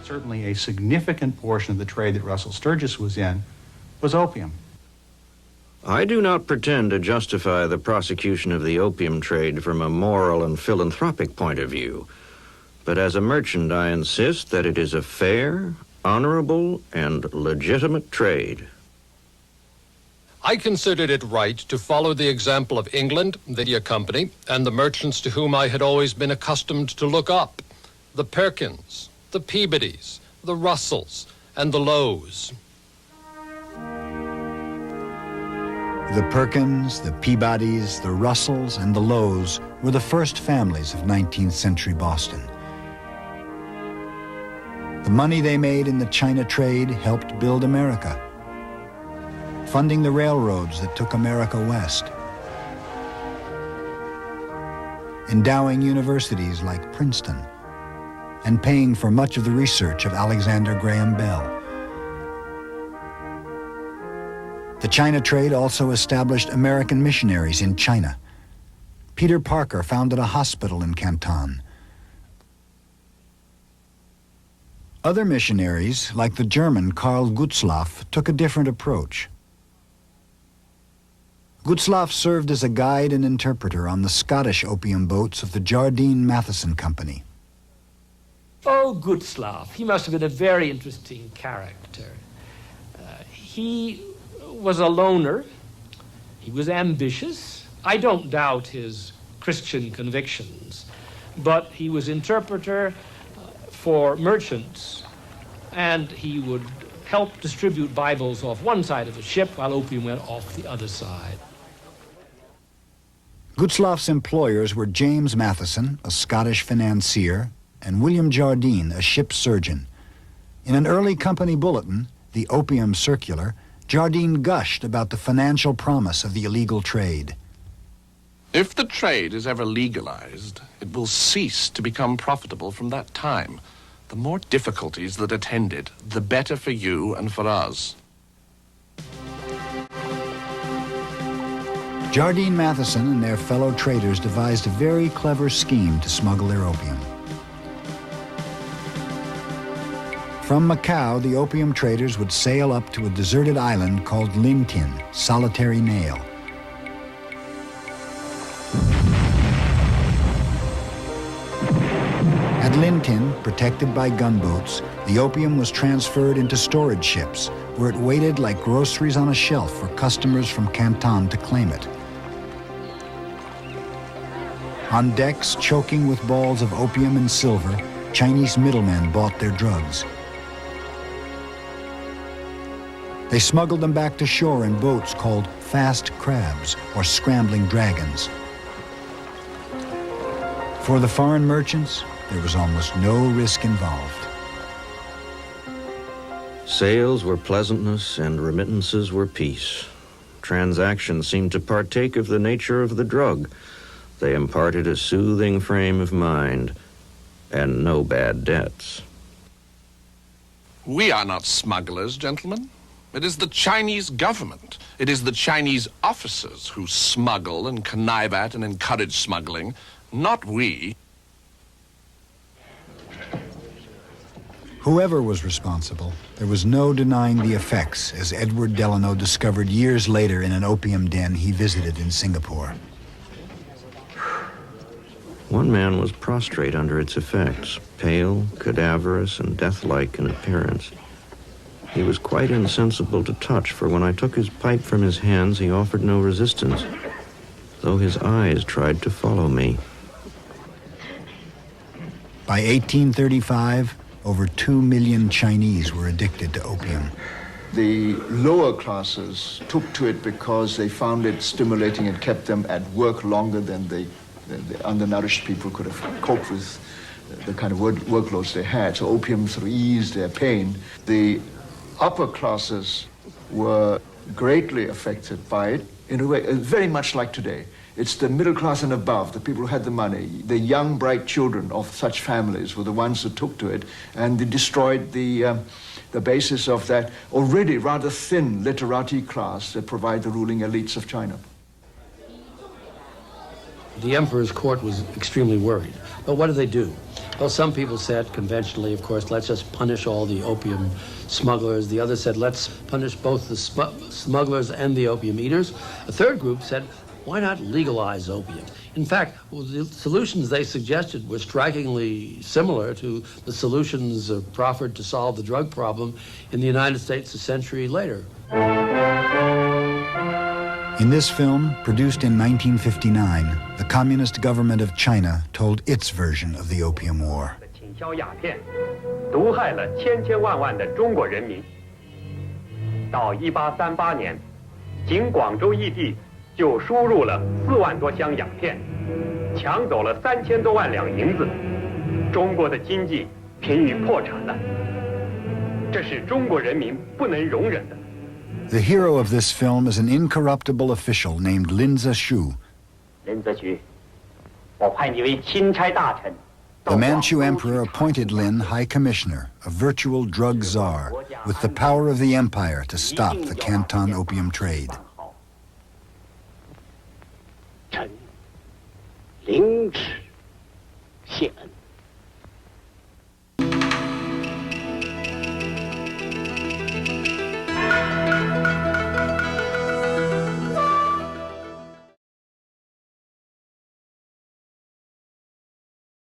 Certainly a significant portion of the trade that Russell Sturgis was in was opium. I do not pretend to justify the prosecution of the opium trade from a moral and philanthropic point of view, but as a merchant I insist that it is a fair, honorable, and legitimate trade. I considered it right to follow the example of England, the India Company, and the merchants to whom I had always been accustomed to look up, the Perkins, the Peabodys, the Russells, and the Lowes. The Perkins, the Peabodys, the Russells, and the Lowes were the first families of 19th century Boston. The money they made in the China trade helped build America, funding the railroads that took America west, endowing universities like Princeton, and paying for much of the research of Alexander Graham Bell. The China trade also established American missionaries in China. Peter Parker founded a hospital in Canton. Other missionaries, like the German Karl Gutzlaff, took a different approach. Gutzlaff served as a guide and interpreter on the Scottish opium boats of the Jardine Matheson Company. Oh, Gutzlaff, he must have been a very interesting character. He was a loner. He was ambitious. I don't doubt his Christian convictions, but he was interpreter for merchants, and he would help distribute Bibles off one side of the ship while opium went off the other side. Gutzlaff's employers were James Matheson, a Scottish financier, and William Jardine, a ship surgeon. In an early company bulletin, the Opium Circular, Jardine gushed about the financial promise of the illegal trade. If the trade is ever legalized, it will cease to become profitable from that time. The more difficulties that attend it, the better for you and for us. Jardine Matheson and their fellow traders devised a very clever scheme to smuggle their opium. From Macau, the opium traders would sail up to a deserted island called Lintin, Solitary Nail. At Lintin, protected by gunboats, the opium was transferred into storage ships, where it waited like groceries on a shelf for customers from Canton to claim it. On decks, choking with balls of opium and silver, Chinese middlemen bought their drugs. They smuggled them back to shore in boats called fast crabs or scrambling dragons. For the foreign merchants, there was almost no risk involved. Sales were pleasantness and remittances were peace. Transactions seemed to partake of the nature of the drug. They imparted a soothing frame of mind and no bad debts. We are not smugglers, gentlemen. It is the Chinese government. It is the Chinese officers who smuggle and connive at and encourage smuggling, not we. Whoever was responsible, there was no denying the effects, as Edward Delano discovered years later in an opium den he visited in Singapore. One man was prostrate under its effects, pale, cadaverous, and death-like in appearance. He was quite insensible to touch, for when I took his pipe from his hands, he offered no resistance, though his eyes tried to follow me. By 1835, over 2 million Chinese were addicted to opium. The lower classes took to it because they found it stimulating and kept them at work longer than the undernourished people could have coped with the kind of workloads they had. So opium sort of eased their pain. The upper classes were greatly affected by it in a way very much like today. It's the middle class and above, the people who had the money, the young, bright children of such families were the ones that took to it, and they destroyed the basis of that already rather thin literati class that provide the ruling elites of China. The emperor's court was extremely worried. But what do? Well, some people said, conventionally, of course, let's just punish all the opium smugglers. The other said, let's punish both the smugglers and the opium eaters. A third group said, why not legalize opium? In fact, the solutions they suggested were strikingly similar to the solutions proffered to solve the drug problem in the United States a century later. In this film, produced in 1959, the Communist government of China told its version of the Opium War. 倾销鸦片，毒害了千千万万的中国人民。到1838年，仅广州一地就输入了4万多箱鸦片，抢走了3000多万两银子，中国的经济濒于破产了。这是中国人民不能容忍的。 The hero of this film is an incorruptible official named Lin Zexu. 林则徐，我派你为钦差大臣。 The Manchu emperor appointed Lin High Commissioner, a virtual drug czar, with the power of the empire to stop the Canton opium trade. 臣领旨谢恩。